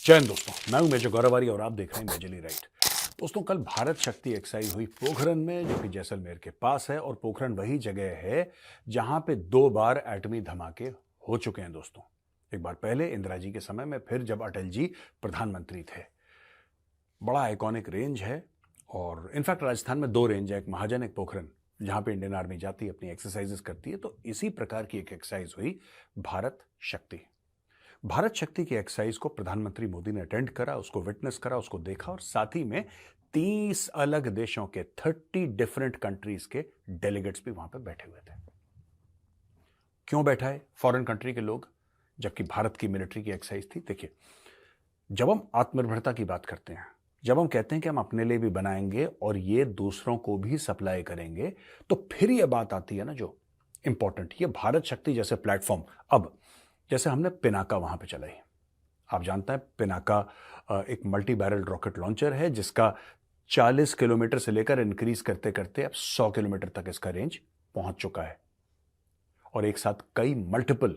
जय हिंद दोस्तों, मैं हूं मेजर गौरवारी और आप देख रहे हैं मेजरली राइट। दोस्तों, कल भारत शक्ति एक्सरसाइज हुई पोखरण में, जो कि जैसलमेर के पास है। और पोखरण वही जगह है जहां पे 2 बार एटमी धमाके हो चुके हैं। दोस्तों, एक बार पहले इंदिरा जी के समय में, फिर जब अटल जी प्रधानमंत्री थे। बड़ा आइकॉनिक रेंज है और इनफैक्ट राजस्थान में 2 रेंज है, एक महाजन एक पोखरण, जहां पे इंडियन आर्मी जाती है, अपनी एक्सरसाइजेस करती है। तो इसी प्रकार की एक एक्सरसाइज हुई भारत शक्ति। भारत शक्ति की एक्सरसाइज को प्रधानमंत्री मोदी ने अटेंड करा, उसको विटनेस करा, उसको देखा और साथ ही में 30 अलग देशों के 30 डिफरेंट कंट्रीज के डेलीगेट्स भी वहां पर बैठे हुए थे। क्यों बैठाए फॉरेन कंट्री के लोग, जबकि भारत की मिलिट्री की एक्सरसाइज थी? देखिए, जब हम आत्मनिर्भरता की बात करते हैं, जब हम कहते हैं कि हम अपने लिए भी बनाएंगे और ये दूसरों को भी सप्लाई करेंगे, तो फिर ये बात आती है ना जो इंपॉर्टेंट, ये भारत शक्ति जैसे प्लेटफॉर्म। अब जैसे हमने पिनाका वहां पे चलाई, आप जानते हैं पिनाका एक मल्टी बैरल रॉकेट लॉन्चर है जिसका 40 किलोमीटर से लेकर इंक्रीज करते करते अब 100 किलोमीटर तक इसका रेंज पहुंच चुका है। और एक साथ कई मल्टीपल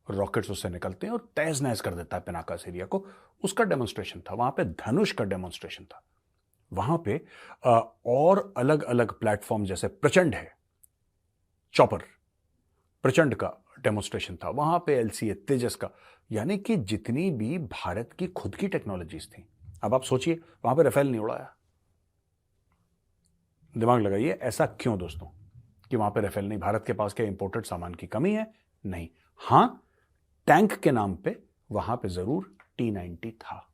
रॉकेट्स उससे निकलते हैं और तहस नहस कर देता है पिनाका एरिया को। उसका डेमोन्स्ट्रेशन था वहां पे, धनुष का डेमोन्स्ट्रेशन था वहां पे। और अलग अलग प्लेटफॉर्म जैसे प्रचंड है, चॉपर, प्रचंड का डेमोन्स्ट्रेशन था वहां पे, एलसीए तेजस का, यानी कि जितनी भी भारत की खुद की टेक्नोलॉजीज थी। अब आप सोचिए, वहां पे राफेल नहीं उड़ाया। दिमाग लगाइए, ऐसा क्यों दोस्तों कि वहां पे राफेल नहीं? भारत के पास क्या इंपोर्टेड सामान की कमी है? नहीं। हां, टैंक के नाम पे वहां पे जरूर T-90 था।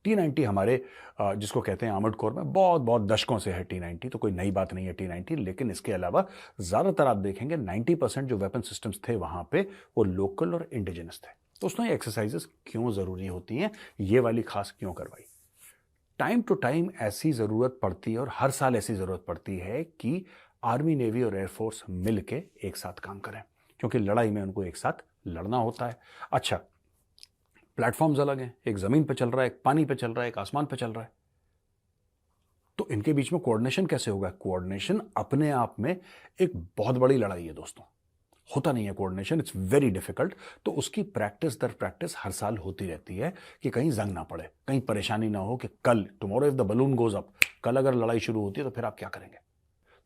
T-90 हमारे जिसको कहते हैं आर्मर्ड कोर में बहुत बहुत दशकों से है T-90, तो कोई नई बात नहीं है T-90। लेकिन इसके अलावा ज्यादातर आप देखेंगे 90% जो वेपन सिस्टम्स थे वहां पे, वो लोकल और इंडिजिनस थे। दोस्तों, ये एक्सरसाइजेस क्यों जरूरी होती हैं, ये वाली खास क्यों करवाई? टाइम टू टाइम ऐसी जरूरत पड़ती है और हर साल ऐसी जरूरत पड़ती है कि आर्मी, नेवी और एयरफोर्स मिलके एक साथ काम करें, क्योंकि लड़ाई में उनको एक साथ लड़ना होता है। अच्छा, प्लेटफॉर्म्स अलग हैं, एक जमीन पे चल रहा है, एक पानी पे चल रहा है, एक आसमान पे चल रहा है। तो इनके बीच में कोऑर्डिनेशन कैसे होगा? कोऑर्डिनेशन अपने आप में एक बहुत बड़ी लड़ाई है दोस्तों। होता नहीं है कोऑर्डिनेशन, इट्स वेरी डिफिकल्ट। तो उसकी प्रैक्टिस दर प्रैक्टिस हर साल होती रहती है कि कहीं जंग ना पड़े, कहीं परेशानी ना हो कि कल, tomorrow if the balloon goes up, कल अगर लड़ाई शुरू होती है तो फिर आप क्या करेंगे?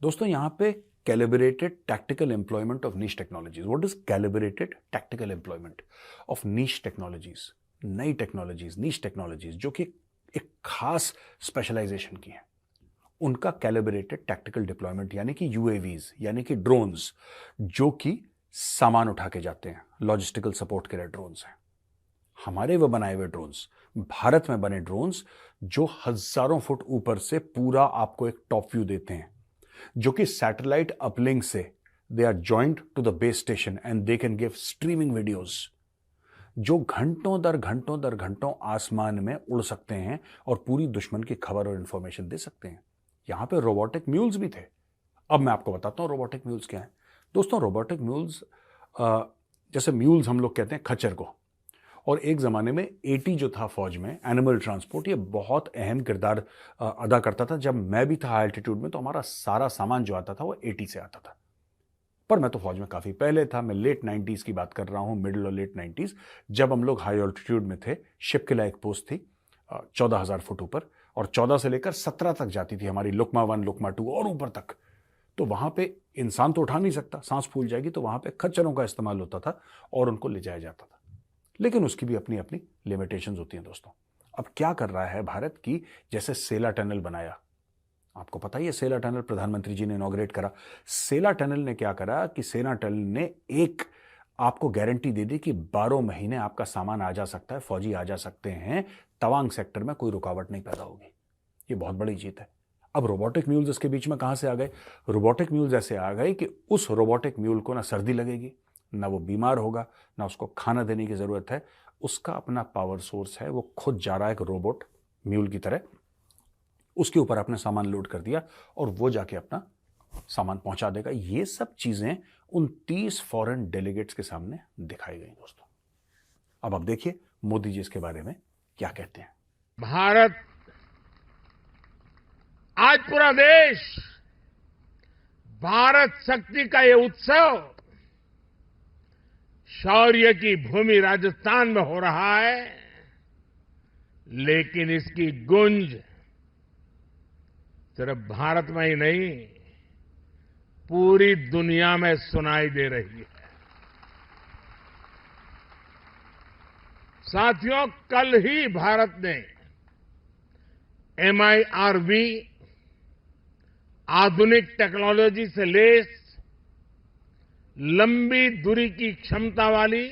दोस्तों, यहां पे calibrated tactical employment of niche technologies. What is calibrated tactical employment of niche technologies? नई टेक्नोलॉजीज, नीश टेक्नोलॉजीज जो कि एक खास स्पेशलाइजेशन की है, उनका कैलिब्रेटेड टैक्टिकल डिप्लॉयमेंट, यानी कि यूएवीज, यानी कि ड्रोन्स, जो कि सामान उठा के जाते हैं, लॉजिस्टिकल सपोर्ट के लिए ड्रोन्स हैं। हमारे वो बनाए हुए ड्रोन्स, भारत में बने ड्रोन्स, जो हजारों फुट ऊपर से पूरा आपको एक टॉप व्यू देते हैं, जो कि सैटेलाइट अपलिंक से they are joint to the base station and they can give streaming videos, जो घंटों दर घंटों आसमान में उड़ सकते हैं और पूरी दुश्मन की खबर और इंफॉर्मेशन दे सकते हैं। यहां पे रोबोटिक म्यूल्स भी थे। अब मैं आपको बताता हूं रोबोटिक म्यूल्स क्या है। दोस्तों, रोबोटिक म्यूल्स, जैसे म्यूल्स हम लोग कहते हैं खच्चर को, और एक ज़माने में एटी जो था फौज में, एनिमल ट्रांसपोर्ट, ये बहुत अहम किरदार अदा करता था। जब मैं भी था हाई एल्टीट्यूड में, तो हमारा सारा सामान जो आता था वो एटी से आता था। पर मैं तो फौज में काफ़ी पहले था, मैं लेट 90s की बात कर रहा हूँ, मिडिल और लेट 90s, जब हम लोग हाई ऑल्टीट्यूड में थे। शिप के लिए एक पोस्ट थी 14,000 फुट ऊपर, और 14 से लेकर 17 तक जाती थी हमारी, लुकमा 1, लुकमा 2 और ऊपर तक। तो वहां पे इंसान तो उठा नहीं सकता, सांस फूल जाएगी, तो वहां पे खच्चरों का इस्तेमाल होता था और उनको ले जाया जाता था। लेकिन उसकी भी अपनी अपनी लिमिटेशंस होती हैं दोस्तों। अब क्या कर रहा है भारत की, जैसे सेला टनल बनाया, आपको पता ही है, सेला टनल प्रधानमंत्री जी ने इनॉग्रेट करा। सेला टनल ने क्या करा कि सेना टनल ने एक आपको गारंटी दे दी कि 12 महीने आपका सामान आ जा सकता है, फौजी आ जा सकते हैं, तवांग सेक्टर में कोई रुकावट नहीं पैदा होगी। ये बहुत बड़ी जीत है। अब रोबोटिक म्यूल्स इसके बीच में कहां से आ गए? रोबोटिक म्यूल्स ऐसे आ गए कि उस रोबोटिक म्यूल को ना सर्दी लगेगी, ना वो बीमार होगा, ना उसको खाना देने की जरूरत है। उसका अपना पावर सोर्स है, वो खुद जा रहा है एक रोबोट म्यूल की तरह, उसके ऊपर अपने सामान लोड कर दिया और वो जाके अपना सामान पहुंचा देगा। ये सब चीजें उन 30 फॉरेन डेलीगेट्स के सामने दिखाई गई दोस्तों। अब आप देखिए मोदी जी इसके बारे में क्या कहते हैं। भारत, आज पूरा देश भारत शक्ति का ये उत्सव शौर्य की भूमि राजस्थान में हो रहा है। लेकिन इसकी गूंज सिर्फ भारत में ही नहीं, पूरी दुनिया में सुनाई दे रही है। साथियों, कल ही भारत ने MIRV आधुनिक टेक्नोलॉजी से लैस लंबी दूरी की क्षमता वाली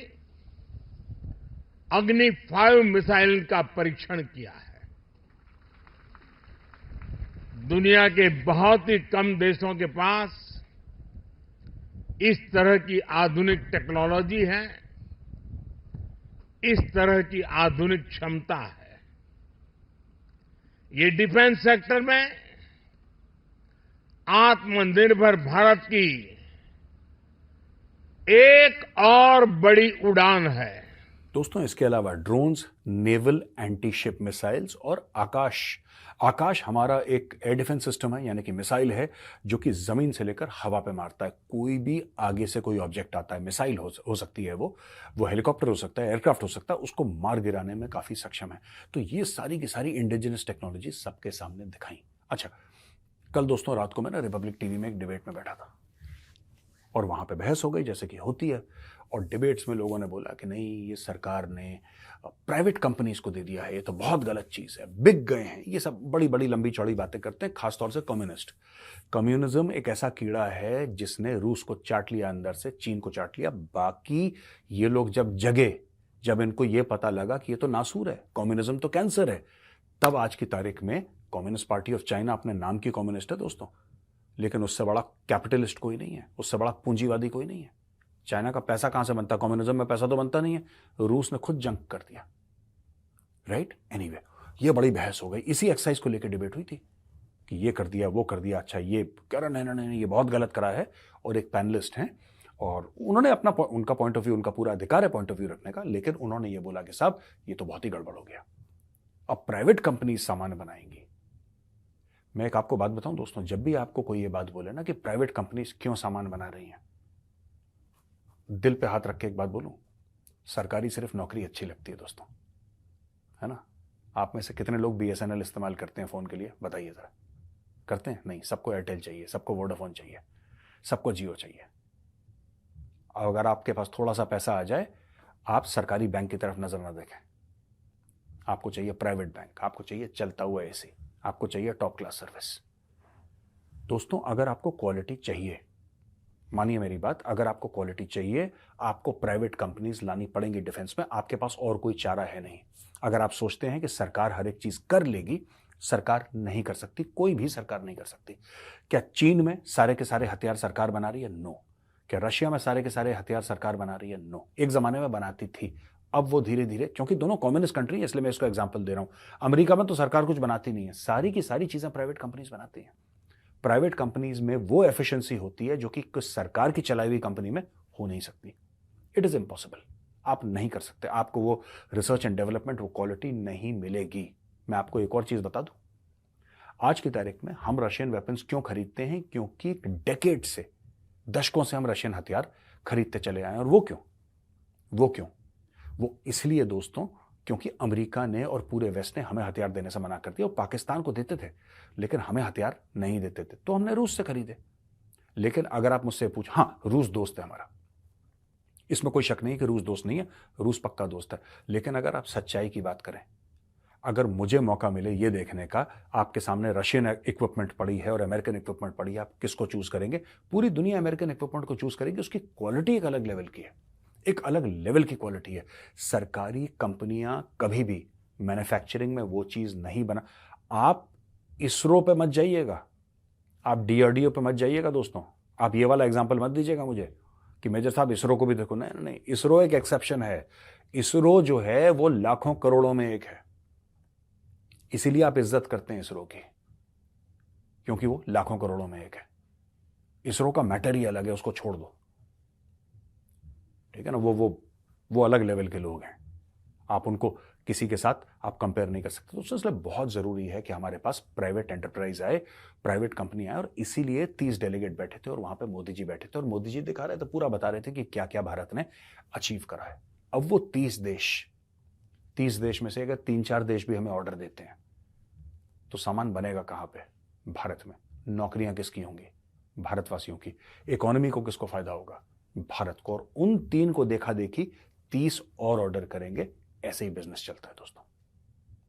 अग्नि 5 मिसाइल का परीक्षण किया है। दुनिया के बहुत ही कम देशों के पास इस तरह की आधुनिक टेक्नोलॉजी है, इस तरह की आधुनिक क्षमता है। ये डिफेंस सेक्टर में आत्मनिर्भर भारत की एक और बड़ी उड़ान है। दोस्तों, इसके अलावा drones, naval anti ship missiles और आकाश हमारा एक एयर डिफेंस सिस्टम है, यानी कि मिसाइल है जो कि जमीन से लेकर हवा पे मारता है। कोई भी आगे से कोई ऑब्जेक्ट आता है, मिसाइल हो सकती है, वो हेलीकॉप्टर हो सकता है, एयरक्राफ्ट हो सकता है, उसको मार गिराने में काफी सक्षम है। तो ये सारी की सारी इंडिजिनस टेक्नोलॉजी सबके सामने दिखाई। अच्छा, कल दोस्तों रात को मैं ना रिपब्लिक टीवी में एक डिबेट में बैठा था और वहां पे बहस हो गई, जैसे कि होती है। और डिबेट्स में लोगों ने बोला कि नहीं, ये सरकार ने प्राइवेट कंपनीज को दे दिया है, ये तो बहुत गलत चीज है, बिक गए हैं। ये सब बड़ी बड़ी लंबी चौड़ी बातें करते हैं, खासतौर से कम्युनिस्ट। कम्युनिज्म एक ऐसा कीड़ा है जिसने रूस को चाट लिया अंदर से, चीन को चाट लिया। बाकी ये लोग जब जगे, जब इनको ये पता लगा कि ये तो नासूर है, कम्युनिज्म तो कैंसर है, तब आज की तारीख में कम्युनिस्ट पार्टी ऑफ चाइना अपने नाम की कम्युनिस्ट है दोस्तों, लेकिन उससे बड़ा कैपिटलिस्ट कोई नहीं है, उससे बड़ा पूंजीवादी कोई नहीं है। चाइना का पैसा कहां से बनता है? कम्युनिज्म में पैसा तो बनता नहीं है, रूस ने खुद जंग कर दिया, राइट? एनीवे, ये बड़ी बहस हो गई, इसी एक्सरसाइज को लेकर डिबेट हुई थी कि ये कर दिया, वो कर दिया। अच्छा, ये कह रहा नहीं नहीं नहीं, ये बहुत गलत करा है। और एक पैनलिस्ट हैं और उन्होंने उनका पॉइंट ऑफ व्यू, उनका पूरा अधिकार है पॉइंट ऑफ व्यू रखने का, लेकिन उन्होंने ये बोला कि साहब ये तो बहुत ही गड़बड़ हो गया, अब प्राइवेट कंपनी सामान बनाएंगी। मैं एक आपको बात बताऊं दोस्तों, जब भी आपको कोई ये बात बोले ना कि प्राइवेट कंपनीज क्यों सामान बना रही हैं, दिल पे हाथ रख के एक बात बोलूं, सरकारी सिर्फ नौकरी अच्छी लगती है दोस्तों, है ना? आप में से कितने लोग BSNL इस्तेमाल करते हैं फोन के लिए? बताइए जरा। करते हैं? नहीं, सबको एयरटेल चाहिए, सबको वोडाफोन चाहिए, सबको जियो चाहिए। अगर आपके पास थोड़ा सा पैसा आ जाए, आप सरकारी बैंक की तरफ नजर ना देखें। आपको चाहिए प्राइवेट बैंक, आपको चाहिए चलता हुआ AC, आपको चाहिए टॉप क्लास सर्विस। दोस्तों, अगर आपको क्वालिटी चाहिए, मानिए मेरी बात, अगर आपको क्वालिटी चाहिए, आपको प्राइवेट कंपनीज लानी पड़ेंगी डिफेंस में। आपके पास और कोई चारा है नहीं। अगर आप सोचते हैं कि सरकार हर एक चीज कर लेगी, सरकार नहीं कर सकती, कोई भी सरकार नहीं कर सकती। क्या चीन में सारे के सारे हथियार सरकार बना रही है? नो। क्या रशिया में सारे के सारे हथियार सरकार बना रही है? नो। एक जमाने में बनाती थी, अब वो धीरे धीरे, क्योंकि दोनों कम्युनिस्ट कंट्री है इसलिए मैं इसको एग्जाम्पल दे रहा हूं। अमेरिका में तो सरकार कुछ बनाती नहीं है, सारी की सारी चीजें प्राइवेट कंपनीज बनाती हैं। प्राइवेट कंपनीज में वो एफिशिएंसी होती है जो कि कुछ सरकार की चलाई हुई कंपनी में हो नहीं सकती। इट इज इम्पॉसिबल, आप नहीं कर सकते। आपको वो रिसर्च एंड डेवलपमेंट, वो क्वालिटी नहीं मिलेगी। मैं आपको एक और चीज बता दूं, आज की तारीख में हम रशियन वेपन्स क्यों खरीदते हैं? क्योंकि डेकेड से, दशकों से हम रशियन हथियार खरीदते चले आए हैं। और वो क्यों? वो इसलिए दोस्तों, क्योंकि अमेरिका ने और पूरे वेस्ट ने हमें हथियार देने से मना कर दिया। और पाकिस्तान को देते थे लेकिन हमें हथियार नहीं देते थे, तो हमने रूस से खरीदे। लेकिन अगर आप मुझसे पूछ, हाँ, रूस दोस्त है हमारा, इसमें कोई शक नहीं कि रूस दोस्त नहीं है, रूस पक्का दोस्त है। लेकिन अगर आप सच्चाई की बात करें, अगर मुझे मौका मिले ये देखने का, आपके सामने रशियन इक्विपमेंट पड़ी है और अमेरिकन इक्विपमेंट पड़ी है, आप किसको चूज करेंगे? पूरी दुनिया अमेरिकन इक्विपमेंट को चूज करेगी। उसकी क्वालिटी एक अलग लेवल की है, एक अलग लेवल की क्वालिटी है। सरकारी कंपनियां कभी भी मैन्युफैक्चरिंग में वो चीज नहीं बना। आप इसरो पे मत जाइएगा, आप DRDO पे मत जाइएगा दोस्तों। आप ये वाला एग्जांपल मत दीजिएगा मुझे कि मेजर साहब इसरो को भी देखो। नहीं नहीं, इसरो एक एक्सेप्शन है। इसरो जो है वो लाखों करोड़ों में एक है, इसीलिए आप इज्जत करते हैं इसरो की, क्योंकि वो लाखों करोड़ों में एक है। इसरो का मैटर ही अलग है, उसको छोड़ दो, ठीक है ना? वो अलग लेवल के लोग हैं, आप उनको किसी के साथ आप कंपेयर नहीं कर सकते। तो इसलिए बहुत जरूरी है कि हमारे पास प्राइवेट एंटरप्राइज आए, प्राइवेट कंपनी आए। और इसीलिए 30 डेलीगेट बैठे थे और वहां पे मोदी जी बैठे थे और मोदी जी दिखा रहे थे, पूरा बता रहे थे कि क्या क्या भारत ने अचीव करा है। अब वो 30 देश 30 देश में से अगर 3-4 देश भी हमें ऑर्डर देते हैं तो सामान बनेगा कहां पे? भारत में। नौकरियां किसकी होंगी? भारतवासियों की। इकोनॉमी को किसको फायदा होगा? भारत को। और उन 3 को देखा देखी 30 और ऑर्डर करेंगे। ऐसे ही बिजनेस चलता है दोस्तों।